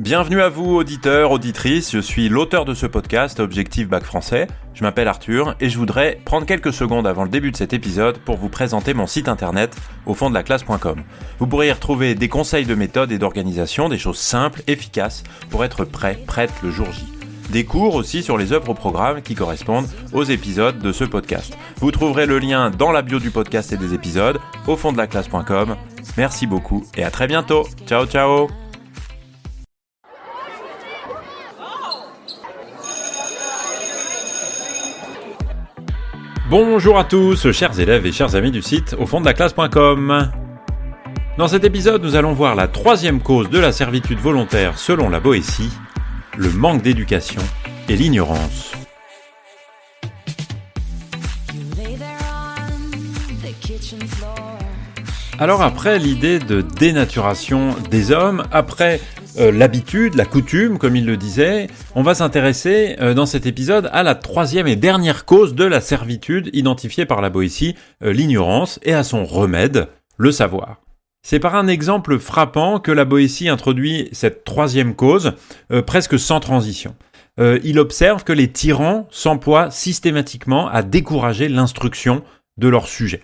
Bienvenue à vous, auditeurs, auditrices, je suis l'auteur de ce podcast, Objectif Bac Français. Je m'appelle Arthur et je voudrais prendre quelques secondes avant le début de cet épisode pour vous présenter mon site internet aufonddelaclasse.com. Vous pourrez y retrouver des conseils de méthode et d'organisation, des choses simples, efficaces pour être prête le jour J. Des cours aussi sur les œuvres au programme qui correspondent aux épisodes de ce podcast. Vous trouverez le lien dans la bio du podcast et des épisodes, aufonddelaclasse.com. Merci beaucoup et à très bientôt. Ciao, ciao. Bonjour à tous, chers élèves et chers amis du site aufonddelaclasse.com. Dans cet épisode, nous allons voir la troisième cause de la servitude volontaire selon la Boétie, le manque d'éducation et l'ignorance. Alors après l'idée de dénaturation des hommes, après l'habitude, la coutume, comme il le disait, on va s'intéresser dans cet épisode à la troisième et dernière cause de la servitude identifiée par la Boétie, l'ignorance, et à son remède, le savoir. C'est par un exemple frappant que la Boétie introduit cette troisième cause, presque sans transition. Il observe que les tyrans s'emploient systématiquement à décourager l'instruction de leurs sujets,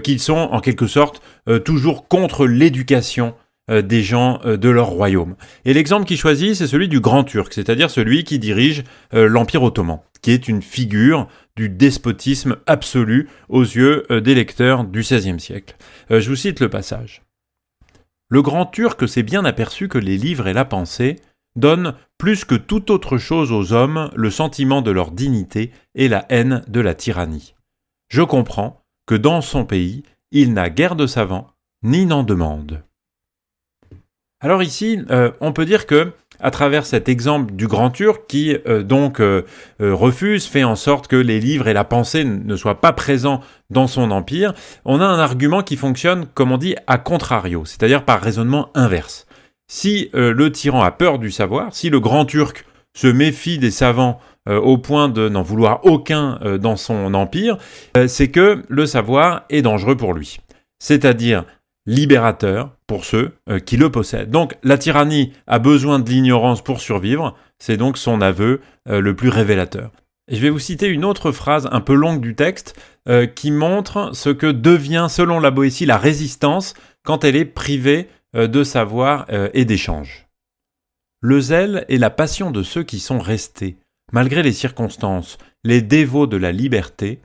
qu'ils sont en quelque sorte toujours contre l'éducation des gens de leur royaume. Et l'exemple qu'il choisit, c'est celui du Grand Turc, c'est-à-dire celui qui dirige l'Empire ottoman, qui est une figure du despotisme absolu aux yeux des lecteurs du XVIe siècle. Je vous cite le passage. « Le Grand Turc s'est bien aperçu que les livres et la pensée donnent plus que toute autre chose aux hommes le sentiment de leur dignité et la haine de la tyrannie. Je comprends que dans son pays, il n'a guère de savants, ni n'en demande. » Alors ici, on peut dire que, à travers cet exemple du Grand Turc qui refuse, fait en sorte que les livres et la pensée ne soient pas présents dans son empire, on a un argument qui fonctionne, comme on dit, à contrario, c'est-à-dire par raisonnement inverse. Si le tyran a peur du savoir, si le Grand Turc se méfie des savants au point de n'en vouloir aucun dans son empire, c'est que le savoir est dangereux pour lui. C'est-à-dire libérateur pour ceux qui le possèdent. Donc la tyrannie a besoin de l'ignorance pour survivre, c'est donc son aveu le plus révélateur. Et je vais vous citer une autre phrase un peu longue du texte qui montre ce que devient selon la Boétie la résistance quand elle est privée de savoir et d'échange. Le zèle et la passion de ceux qui sont restés, malgré les circonstances, les dévots de la liberté,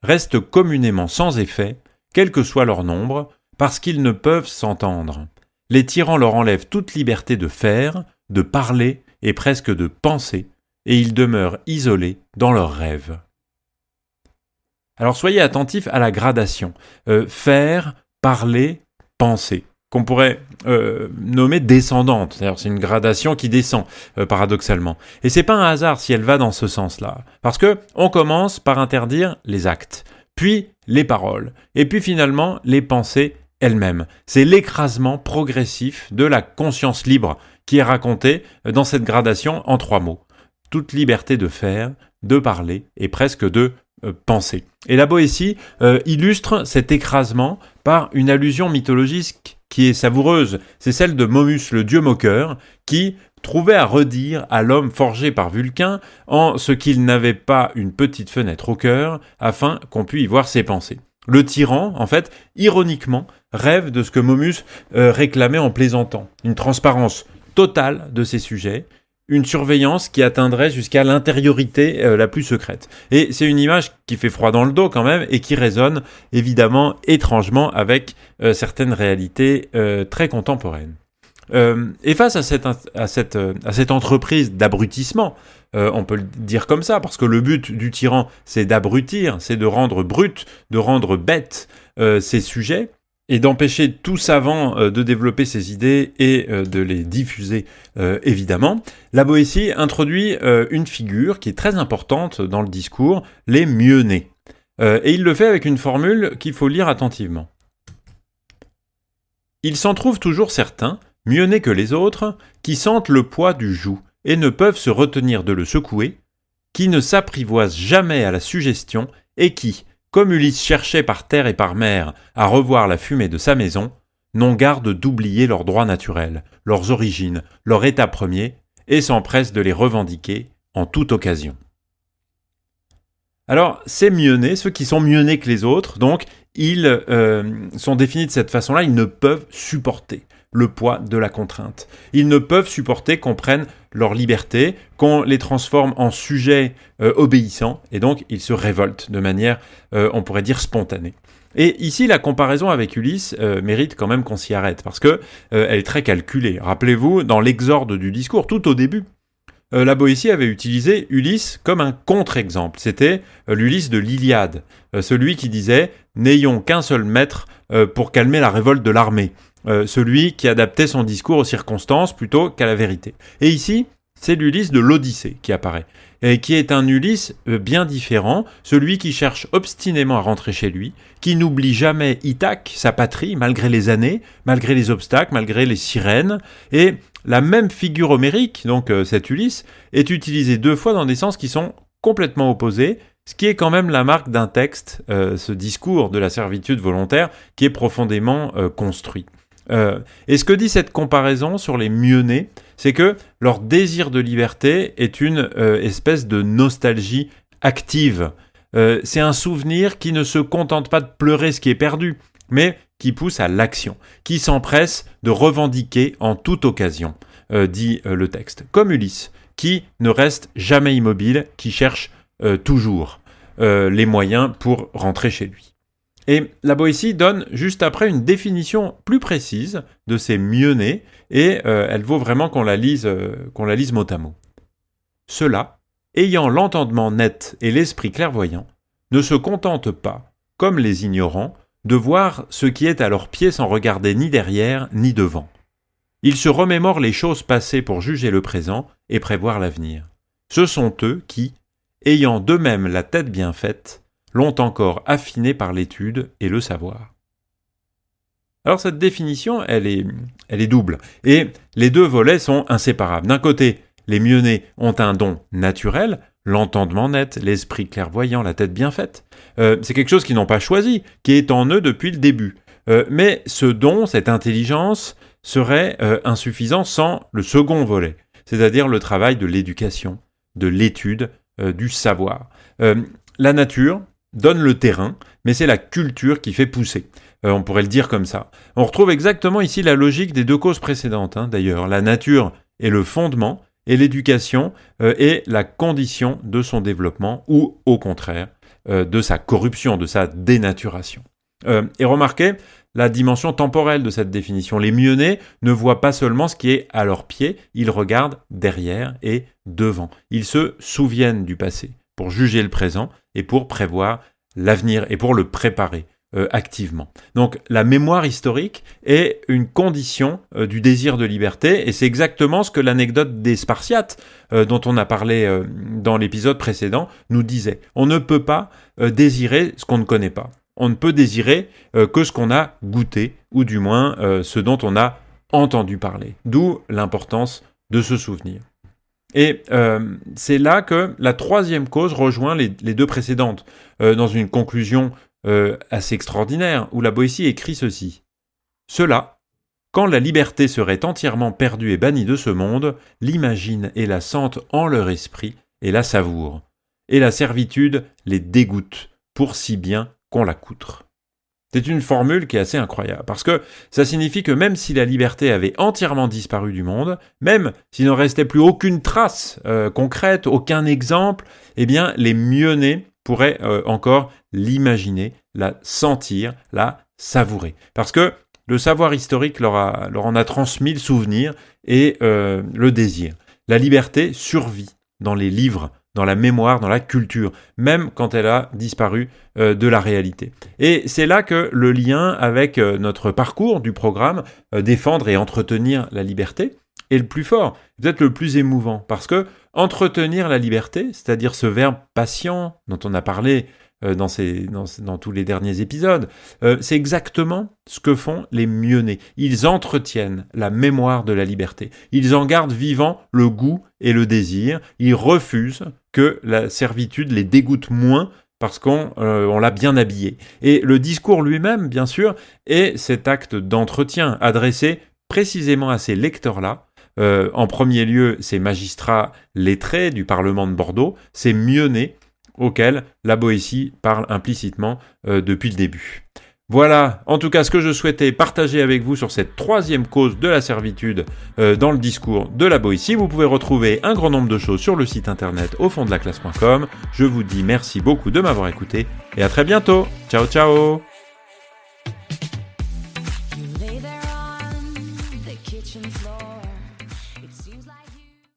restent communément sans effet, quel que soit leur nombre, parce qu'ils ne peuvent s'entendre. Les tyrans leur enlèvent toute liberté de faire, de parler et presque de penser, et ils demeurent isolés dans leurs rêves. Alors soyez attentifs à la gradation. Faire, parler, penser, qu'on pourrait nommer descendante. C'est-à-dire c'est une gradation qui descend, paradoxalement. Et c'est pas un hasard si elle va dans ce sens-là. Parce que on commence par interdire les actes, puis les paroles, et puis finalement les pensées elle-même. C'est l'écrasement progressif de la conscience libre qui est raconté dans cette gradation en 3 mots. Toute liberté de faire, de parler et presque de penser. Et la Boétie illustre cet écrasement par une allusion mythologique qui est savoureuse. C'est celle de Momus, le dieu moqueur, qui trouvait à redire à l'homme forgé par Vulcain en ce qu'il n'avait pas une petite fenêtre au cœur afin qu'on puisse y voir ses pensées. Le tyran, en fait, ironiquement, rêve de ce que Momus réclamait en plaisantant. Une transparence totale de ses sujets, une surveillance qui atteindrait jusqu'à l'intériorité la plus secrète. Et c'est une image qui fait froid dans le dos quand même et qui résonne évidemment étrangement avec certaines réalités très contemporaines. Et face à cette entreprise d'abrutissement, on peut le dire comme ça, parce que le but du tyran, c'est d'abrutir, c'est de rendre brut, de rendre bête ses sujets, et d'empêcher tout savant de développer ses idées et de les diffuser, évidemment. La Boétie introduit une figure qui est très importante dans le discours, les mieux-nés. Et il le fait avec une formule qu'il faut lire attentivement. Il s'en trouve toujours certains, mieux nés que les autres, qui sentent le poids du joug et ne peuvent se retenir de le secouer, qui ne s'apprivoisent jamais à la suggestion et qui, comme Ulysse cherchait par terre et par mer à revoir la fumée de sa maison, n'ont garde d'oublier leurs droits naturels, leurs origines, leur état premier, et s'empressent de les revendiquer en toute occasion. Alors, ces mieux-nés, ceux qui sont mieux nés que les autres, donc, ils sont définis de cette façon-là, ils ne peuvent supporter le poids de la contrainte. Ils ne peuvent supporter qu'on prenne leur liberté, qu'on les transforme en sujets obéissants, et donc ils se révoltent de manière, on pourrait dire, spontanée. Et ici, la comparaison avec Ulysse mérite quand même qu'on s'y arrête, parce que elle est très calculée. Rappelez-vous, dans l'exorde du discours, tout au début, la Boétie avait utilisé Ulysse comme un contre-exemple. C'était l'Ulysse de l'Iliade, celui qui disait « N'ayons qu'un seul maître pour calmer la révolte de l'armée ». Celui qui adaptait son discours aux circonstances plutôt qu'à la vérité. Et ici, c'est l'Ulysse de l'Odyssée qui apparaît, et qui est un Ulysse bien différent, celui qui cherche obstinément à rentrer chez lui, qui n'oublie jamais Ithaque, sa patrie, malgré les années, malgré les obstacles, malgré les sirènes, et la même figure homérique, donc cet Ulysse, est utilisée 2 fois dans des sens qui sont complètement opposés, ce qui est quand même la marque d'un texte, ce discours de la servitude volontaire, qui est profondément construit. Et ce que dit cette comparaison sur les mieux-nés, c'est que leur désir de liberté est une espèce de nostalgie active. C'est un souvenir qui ne se contente pas de pleurer ce qui est perdu, mais qui pousse à l'action, qui s'empresse de revendiquer en toute occasion, dit le texte. Comme Ulysse, qui ne reste jamais immobile, qui cherche toujours les moyens pour rentrer chez lui. Et la Boétie donne juste après une définition plus précise de ces mieux-nés, et elle vaut vraiment qu'on la lise mot à mot. Ceux-là, ayant l'entendement net et l'esprit clairvoyant, ne se contentent pas, comme les ignorants, de voir ce qui est à leurs pieds sans regarder ni derrière ni devant. Ils se remémorent les choses passées pour juger le présent et prévoir l'avenir. Ce sont eux qui, ayant d'eux-mêmes la tête bien faite, l'ont encore affiné par l'étude et le savoir. Alors cette définition, elle est double, et les 2 volets sont inséparables. D'un côté, les mieux-nés ont un don naturel, l'entendement net, l'esprit clairvoyant, la tête bien faite. C'est quelque chose qu'ils n'ont pas choisi, qui est en eux depuis le début. Mais ce don, cette intelligence, serait insuffisant sans le second volet, c'est-à-dire le travail de l'éducation, de l'étude, du savoir. La nature donne le terrain, mais c'est la culture qui fait pousser. On pourrait le dire comme ça. On retrouve exactement ici la logique des 2 causes précédentes, d'ailleurs. La nature est le fondement, et l'éducation est la condition de son développement, ou au contraire, de sa corruption, de sa dénaturation. Et remarquez la dimension temporelle de cette définition. Les mieux-nés ne voient pas seulement ce qui est à leurs pieds, ils regardent derrière et devant. Ils se souviennent du passé pour juger le présent et pour prévoir l'avenir et pour le préparer activement. Donc la mémoire historique est une condition du désir de liberté, et c'est exactement ce que l'anecdote des Spartiates, dont on a parlé dans l'épisode précédent, nous disait. On ne peut pas désirer ce qu'on ne connaît pas. On ne peut désirer que ce qu'on a goûté, ou du moins ce dont on a entendu parler. D'où l'importance de se souvenir. Et c'est là que la 3e cause rejoint les 2 précédentes, dans une conclusion assez extraordinaire, où la Boétie écrit ceci. « Ceux-là, quand la liberté serait entièrement perdue et bannie de ce monde, l'imaginent et la sentent en leur esprit et la savourent, et la servitude les dégoûte, pour si bien qu'on l'accoutre. » C'est une formule qui est assez incroyable, parce que ça signifie que même si la liberté avait entièrement disparu du monde, même s'il n'en restait plus aucune trace concrète, aucun exemple, eh bien les mieux-nés pourraient encore l'imaginer, la sentir, la savourer. Parce que le savoir historique leur en a transmis le souvenir et le désir. La liberté survit dans les livres, dans la mémoire, dans la culture, même quand elle a disparu de la réalité. Et c'est là que le lien avec notre parcours du programme, défendre et entretenir la liberté, est le plus fort, peut-être le plus émouvant, parce que entretenir la liberté, c'est-à-dire ce verbe patient dont on a parlé dans tous les derniers épisodes, c'est exactement ce que font les mieux-nés. Ils entretiennent la mémoire de la liberté. Ils en gardent vivant le goût et le désir. Ils refusent que la servitude les dégoûte moins parce qu'on l'a bien habillé. Et le discours lui-même, bien sûr, est cet acte d'entretien adressé précisément à ces lecteurs-là. En premier lieu, ces magistrats lettrés du Parlement de Bordeaux, ces mieux-nés auxquels la Boétie parle implicitement depuis le début. Voilà, en tout cas, ce que je souhaitais partager avec vous sur cette troisième cause de la servitude dans le discours de la Boétie. Vous pouvez retrouver un grand nombre de choses sur le site internet aufonddelaclasse.com. Je vous dis merci beaucoup de m'avoir écouté et à très bientôt. Ciao, ciao!